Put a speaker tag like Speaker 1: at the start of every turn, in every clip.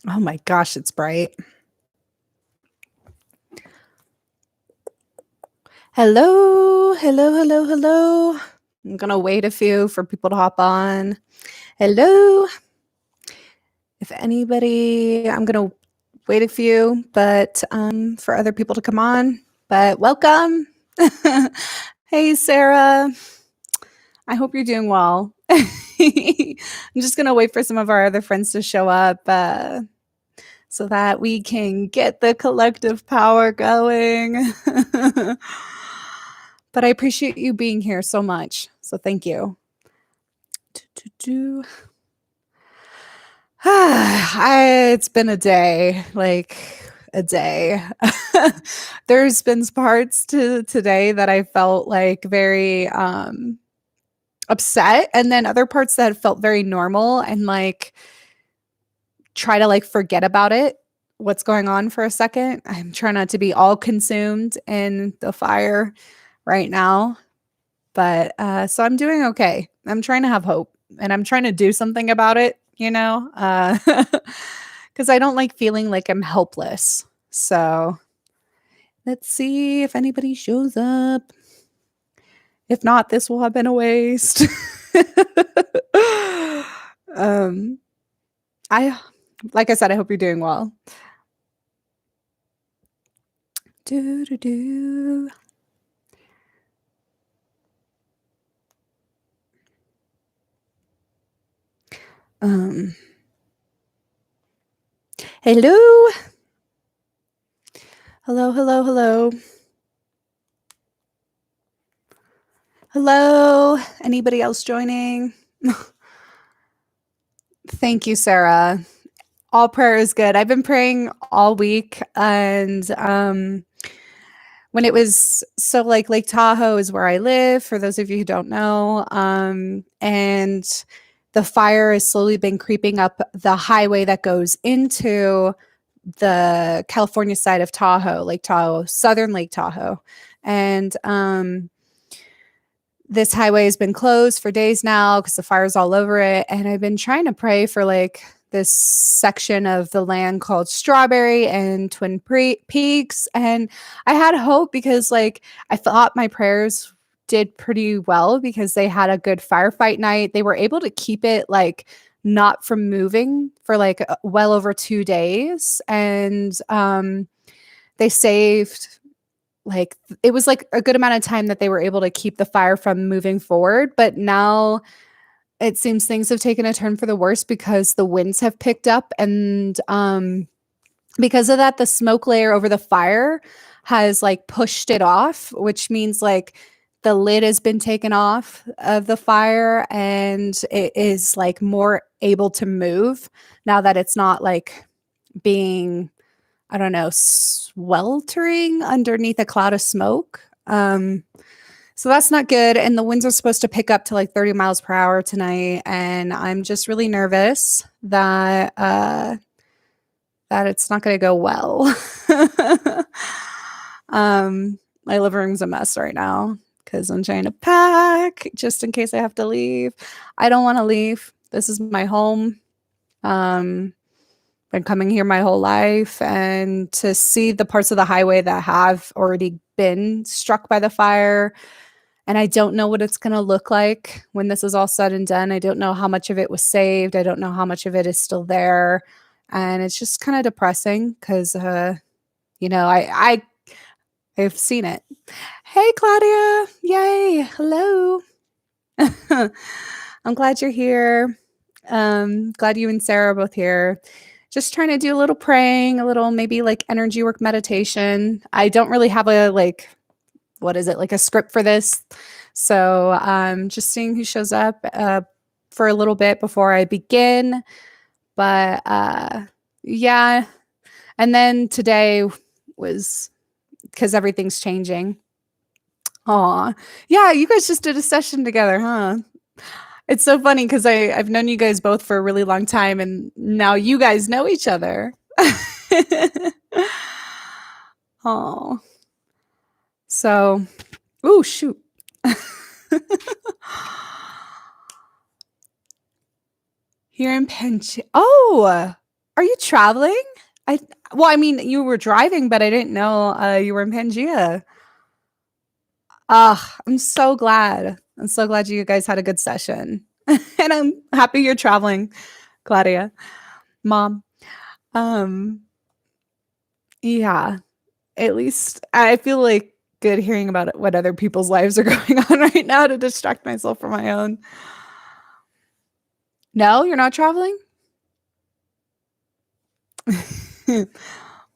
Speaker 1: Oh my gosh, it's bright. Hello, hello, hello, hello. I'm gonna wait a few for people to hop on. Hello. If anybody, I'm gonna wait a few, but for other people to come on. But welcome. Hey, Sarah. I hope you're doing well. I'm just gonna wait for some of our other friends to show up. So that we can get the collective power going. But I appreciate you being here so much. So thank you. It's been a day, like a day. There's been parts to today that I felt like very upset, and then other parts that felt very normal and like try to like forget about it, what's going on for a second. I'm trying not to be all consumed in the fire right now. But so I'm doing okay. I'm trying to have hope and I'm trying to do something about it, because I don't like feeling like I'm helpless. So let's see if anybody shows up. If not, this will have been a waste. um, I like I said, I hope you're doing well. Do do do. Um, hello, hello, hello, hello, hello. Anybody else joining? Thank you, Sarah. All prayer is good. I've been praying all week, and when it was so like Lake Tahoe is where I live. For those of you who don't know, and the fire has slowly been creeping up the highway that goes into the California side of Tahoe, Lake Tahoe, southern Lake Tahoe. And this highway has been closed for days now because the fire's all over it. And I've been trying to pray for like this section of the land called Strawberry and Twin Peaks. And I had hope because like I thought my prayers did pretty well because they had a good firefight night. They were able to keep it like not from moving for like well over 2 days. And they saved like it was like a good amount of time that they were able to keep the fire from moving forward. But now it seems things have taken a turn for the worse because the winds have picked up. And because of that, the smoke layer over the fire has like pushed it off, which means like the lid has been taken off of the fire and it is like more able to move now that it's not like being, I don't know, sweltering underneath a cloud of smoke. So that's not good. And the winds are supposed to pick up to like 30 miles per hour tonight. And I'm just really nervous that that it's not going to go well. My living room's a mess right now because I'm trying to pack just in case I have to leave. I don't want to leave. This is my home. Been coming here my whole life, and to see the parts of the highway that have already been struck by the fire, and I don't know what it's going to look like when this is all said and done. I don't know how much of it was saved. I don't know how much of it is still there, and it's just kind of depressing because I've seen it. Hey, Claudia! Yay! Hello. I'm glad you're here. Glad you and Sarah are both here. Just trying to do a little praying, a little maybe like energy work meditation. I don't really have a like, what is it, like a script for this. So just seeing who shows up for a little bit before I begin. But yeah. And then today was because everything's changing. Aw. Yeah, you guys just did a session together, huh? It's so funny because I've known you guys both for a really long time, and now you guys know each other. Oh, so, oh shoot. Here in Pench. Oh, Are you traveling? I well, I mean, you were driving, but I didn't know, you were in Pangea. Ah, I'm so glad. I'm so glad you guys had a good session. And I'm happy you're traveling, Claudia, mom. Um, yeah, at least I feel like good hearing about it, what other people's lives are going on right now to distract myself from my own. No, you're not traveling? Hold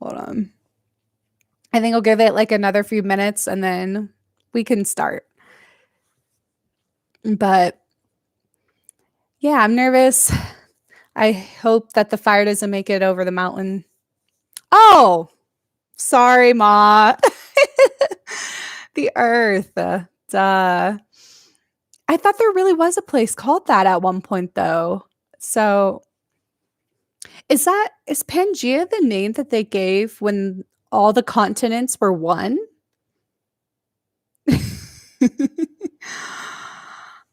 Speaker 1: on. I think I'll give it like another few minutes and then we can start. But yeah, I'm nervous. I hope that the fire doesn't make it over the mountain. Oh, sorry, Ma. The earth. Duh. I thought there really was a place called that at one point, though. So is Pangea the name that they gave when all the continents were one?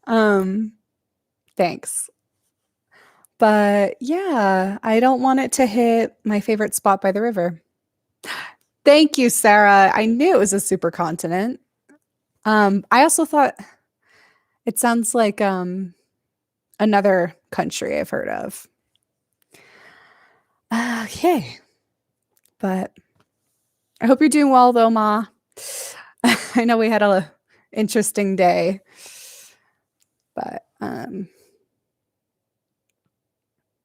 Speaker 1: um, thanks. But yeah, I don't want it to hit my favorite spot by the river. Thank you, Sarah. I knew it was a supercontinent. I also thought it sounds like another country I've heard of. Okay. But I hope you're doing well though, Ma. I know we had a interesting day. But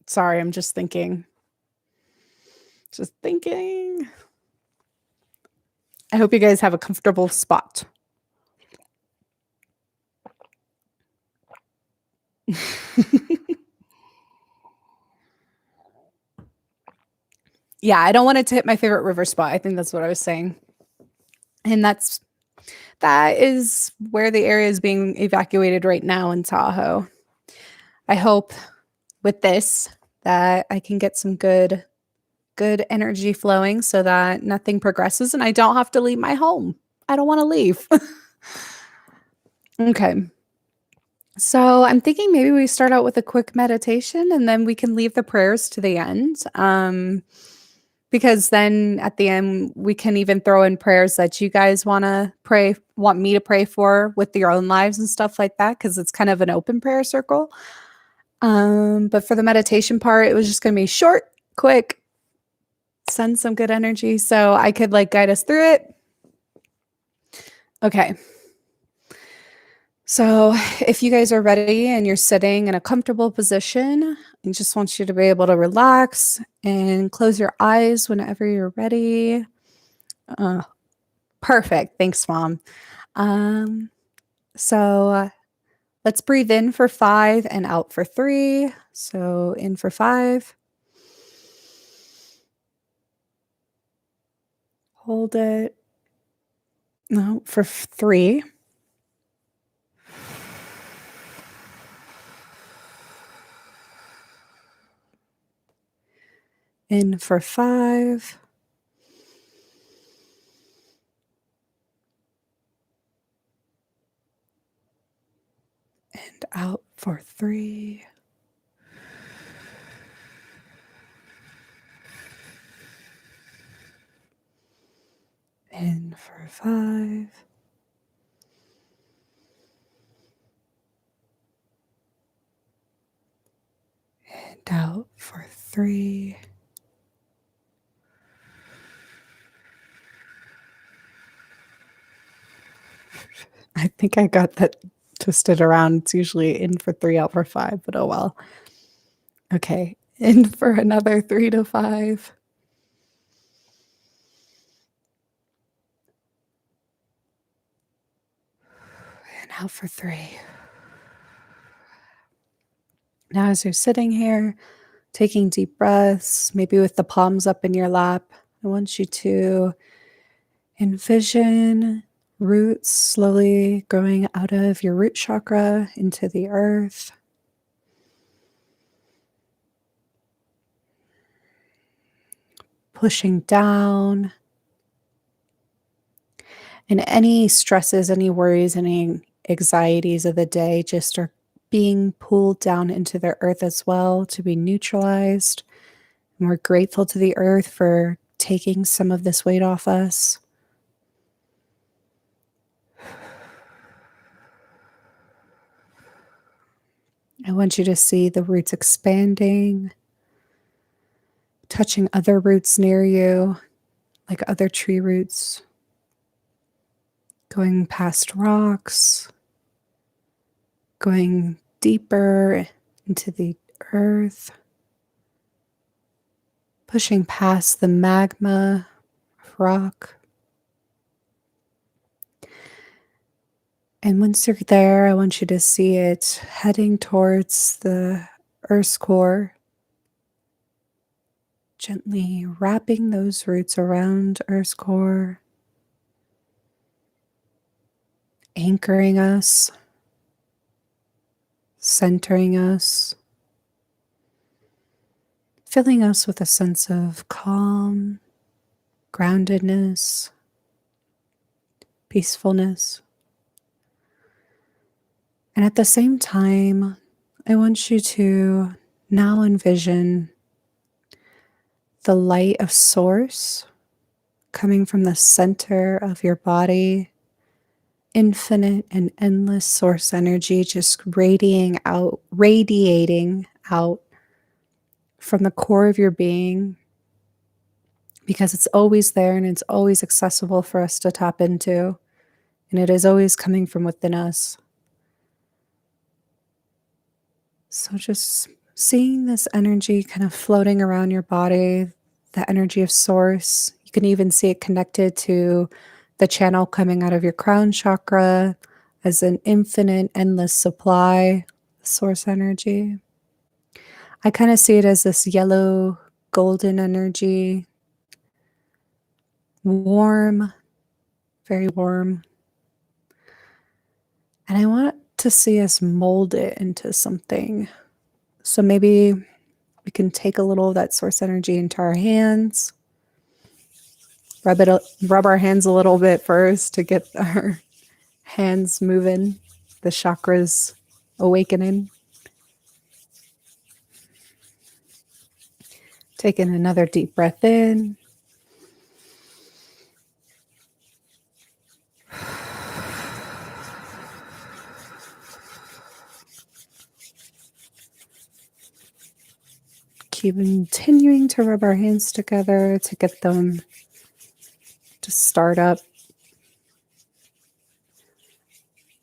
Speaker 1: sorry, I'm just thinking. Just thinking. I hope you guys have a comfortable spot. Yeah, I don't want it to hit my favorite river spot. I think that's what I was saying. And that is where the area is being evacuated right now in Tahoe. I hope with this that I can get some good energy flowing so that nothing progresses and I don't have to leave my home. I don't want to leave. Okay. So I'm thinking maybe we start out with a quick meditation and then we can leave the prayers to the end. Because then at the end we can even throw in prayers that you guys want me to pray for with your own lives and stuff like that, because it's kind of an open prayer circle. But for the meditation part, it was just gonna be short, quick, send some good energy so I could like guide us through it. Okay. So if you guys are ready and you're sitting in a comfortable position, I just want you to be able to relax and close your eyes whenever you're ready. Perfect. Thanks, Mom. Um, so let's breathe in for 5 and out for 3. So in for 5. Hold it. No, for 3. In for 5. And out for 3. In for 5. And out for 3. I think I got that twisted around. It's usually in for 3, out for 5, but oh well. Okay, in for another 3 to 5. And out for 3. Now, as you're sitting here, taking deep breaths, maybe with the palms up in your lap, I want you to envision roots slowly growing out of your root chakra into the earth. Pushing down. And any stresses, any worries, any anxieties of the day just are being pulled down into the earth as well to be neutralized And we're grateful to the earth for taking some of this weight off us. I want you to see the roots expanding, touching other roots near you, like other tree roots, going past rocks, going deeper into the earth, pushing past the magma of rock. And once you're there, I want you to see it heading towards the Earth's core, gently wrapping those roots around Earth's core, anchoring us, centering us, filling us with a sense of calm, groundedness, peacefulness. And at the same time, I want you to now envision the light of Source coming from the center of your body, infinite and endless source energy just radiating out from the core of your being, because it's always there and it's always accessible for us to tap into, and it is always coming from within us. So just seeing this energy kind of floating around your body, the energy of Source. You can even see it connected to the channel coming out of your crown chakra as an infinite, endless supply of Source energy. I kind of see it as this yellow, golden energy, warm, very warm. And I want to see us mold it into something. So maybe we can take a little of that source energy into our hands, rub our hands a little bit first to get our hands moving, the chakras awakening. Taking another deep breath in. Keep continuing to rub our hands together to get them to start up.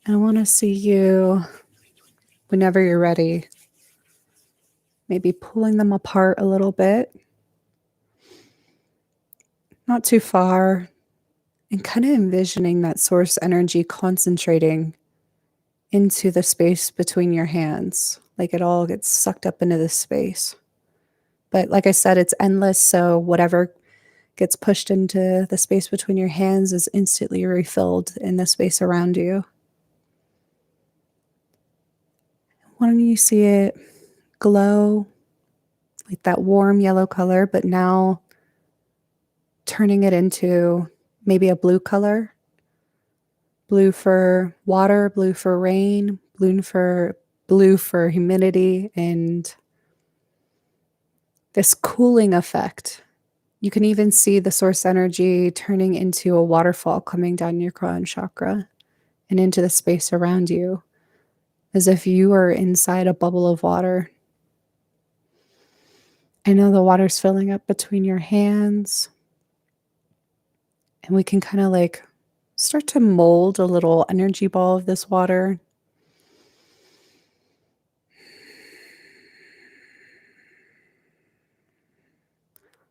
Speaker 1: And I want to see you, whenever you're ready, maybe pulling them apart a little bit, not too far, and kind of envisioning that source energy concentrating into the space between your hands, like it all gets sucked up into this space. But like I said, it's endless, so whatever gets pushed into the space between your hands is instantly refilled in the space around you. Why don't you see it glow like that warm yellow color, but now turning it into maybe a blue color. Blue for water, blue for rain, blue for humidity, and this cooling effect. You can even see the source energy turning into a waterfall coming down your crown chakra and into the space around you, as if you are inside a bubble of water. I know the water's filling up between your hands, and we can kind of like start to mold a little energy ball of this water.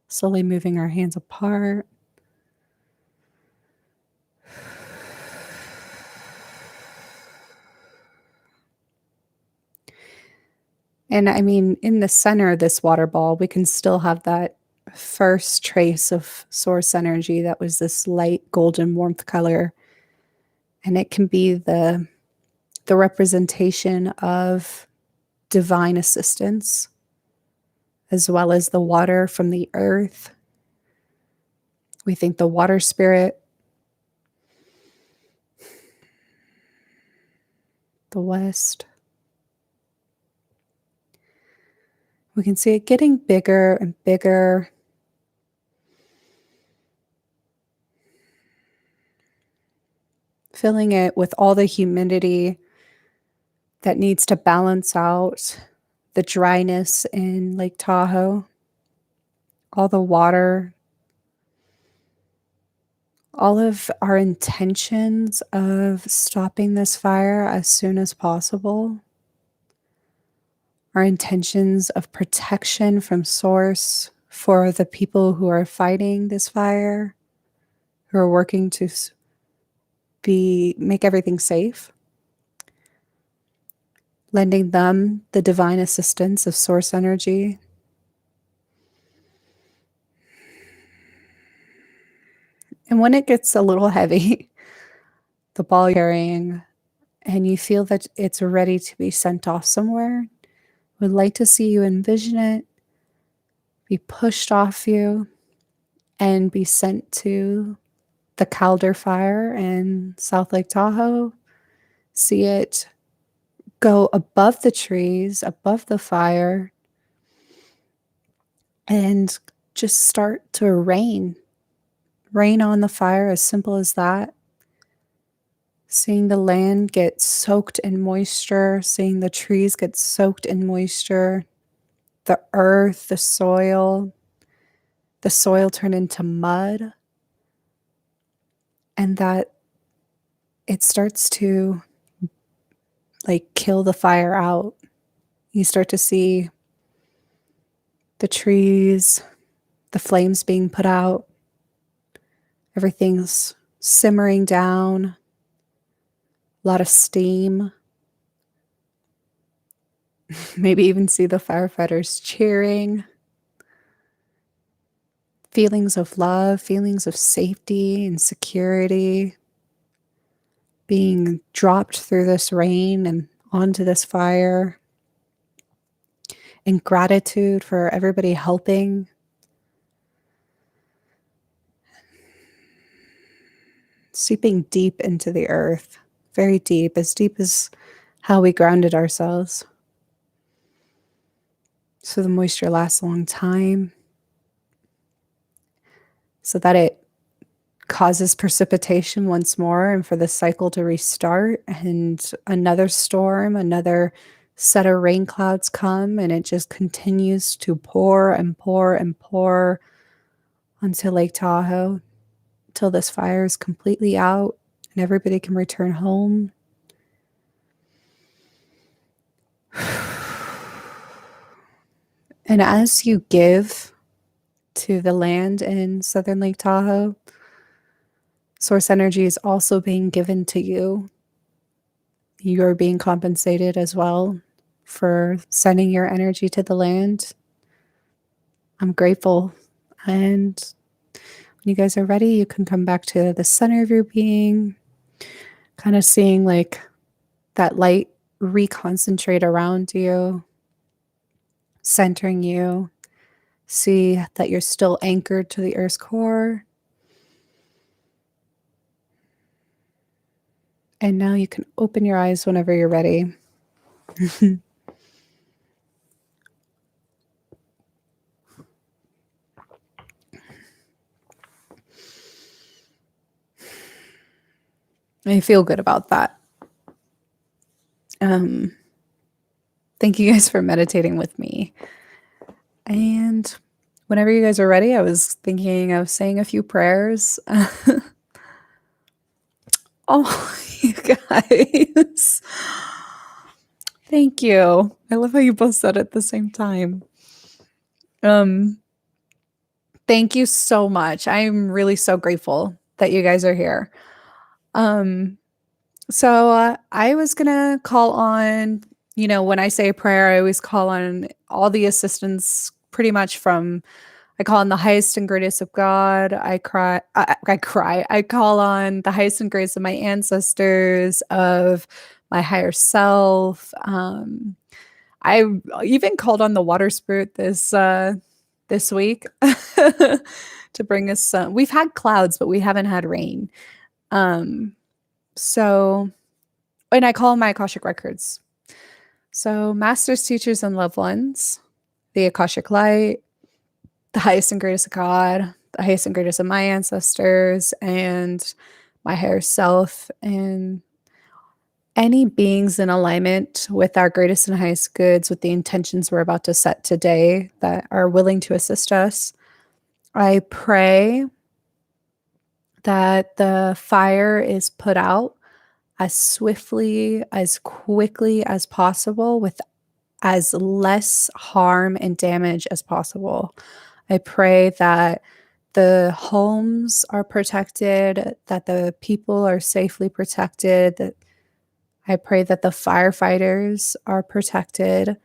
Speaker 1: Slowly moving our hands apart. And I mean, in the center of this water ball, we can still have that first trace of source energy that was this light golden warmth color. And it can be the representation of divine assistance, as well as the water from the earth. We think the water spirit, the west. We can see it getting bigger and bigger. Filling it with all the humidity that needs to balance out the dryness in Lake Tahoe, all the water, all of our intentions of stopping this fire as soon as possible, our intentions of protection from source for the people who are fighting this fire, who are working to make everything safe, lending them the divine assistance of source energy. And when it gets a little heavy, the ball you're carrying, and you feel that it's ready to be sent off somewhere, would like to see you envision it be pushed off you and be sent to the Caldor fire in South Lake Tahoe. See it go above the trees, above the fire, and just start to rain on the fire, as simple as that. Seeing the land get soaked in moisture, seeing the trees get soaked in moisture, the earth, the soil turn into mud, and that it starts to like kill the fire out. You start to see the trees, the flames being put out, everything's simmering down, a lot of steam. Maybe even see the firefighters cheering. Feelings of love, feelings of safety and security being dropped through this rain and onto this fire. And gratitude for everybody helping. Seeping deep into the earth, very deep as how we grounded ourselves. So the moisture lasts a long time, so that it causes precipitation once more and for the cycle to restart, and another storm, another set of rain clouds come, and it just continues to pour and pour and pour onto Lake Tahoe till this fire is completely out and everybody can return home. And as you give to the land in southern Lake Tahoe, source energy is also being given to you. You're being compensated as well for sending your energy to the land. I'm grateful. And when you guys are ready, you can come back to the center of your being, kind of seeing like that light reconcentrate around you, centering you. See that you're still anchored to the earth's core. And now you can open your eyes whenever you're ready. I feel good about that. Thank you guys for meditating with me. And whenever you guys are ready, I was thinking of saying a few prayers. Oh, you guys. Thank you. I love how you both said it at the same time. Thank you so much. I'm really so grateful that you guys are here. So I was gonna call on, when I say a prayer, I always call on all the assistance pretty much from, I call on the highest and greatest of God. I cry. I call on the highest and greatest of my ancestors, of my higher self. I even called on the water spirit this week to bring us some. We've had clouds, but we haven't had rain. So, and I call on my Akashic records. So, masters, teachers, and loved ones, the Akashic Light, the highest and greatest of God, the highest and greatest of my ancestors, and my higher self, and any beings in alignment with our greatest and highest goods, with the intentions we're about to set today that are willing to assist us. I pray that the fire is put out as swiftly, as quickly as possible, with as less harm and damage as possible. I pray that the homes are protected, that the people are safely protected, that I pray that the firefighters are protected,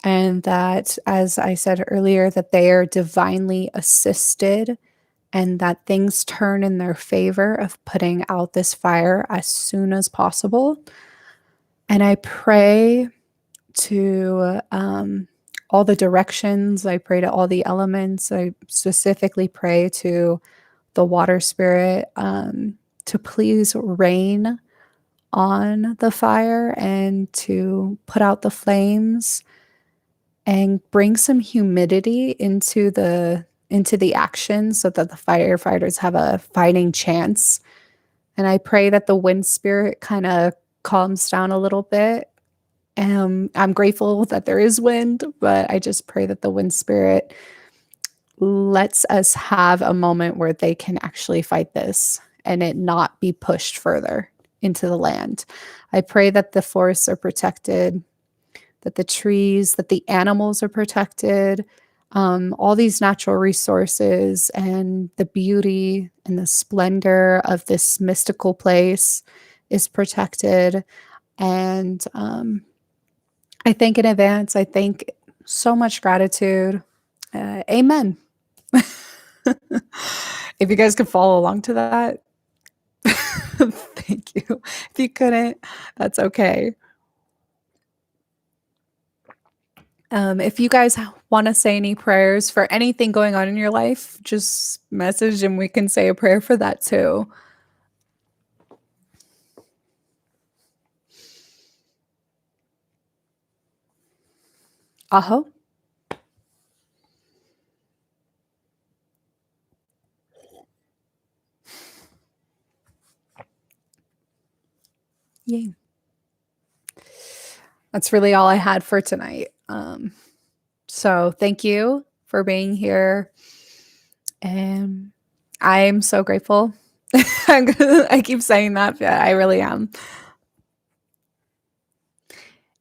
Speaker 1: and that, as I said earlier, that they are divinely assisted and that things turn in their favor of putting out this fire as soon as possible. And I pray to all the directions. I pray to all the elements. I specifically pray to the water spirit to please rain on the fire and to put out the flames and bring some humidity into the action so that the firefighters have a fighting chance. And I pray that the wind spirit kind of calms down a little bit. I'm grateful that there is wind, but I just pray that the wind spirit lets us have a moment where they can actually fight this and it not be pushed further into the land. I pray that the forests are protected, that the trees, that the animals are protected, all these natural resources and the beauty and the splendor of this mystical place is protected. And I thank in advance. I thank so much gratitude. Amen. If you guys could follow along to that, thank you. If you couldn't, that's okay. If you guys want to say any prayers for anything going on in your life, just message and we can say a prayer for that too. Aho. Yay. That's really all I had for tonight. So thank you for being here. And I'm so grateful. I keep saying that, but I really am.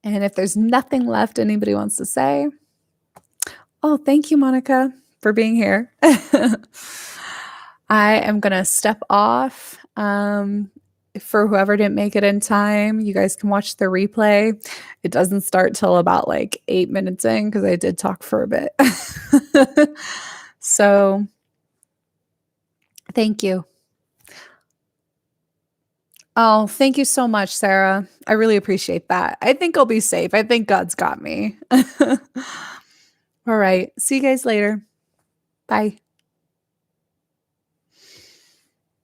Speaker 1: And if there's nothing left anybody wants to say, oh, thank you, Monica, for being here. I am going to step off. For whoever didn't make it in time, you guys can watch the replay. It doesn't start till about like 8 minutes in because I did talk for a bit. So thank you. Oh, thank you so much, Sarah. I really appreciate that. I think I'll be safe. I think God's got me. All right. See you guys later. Bye.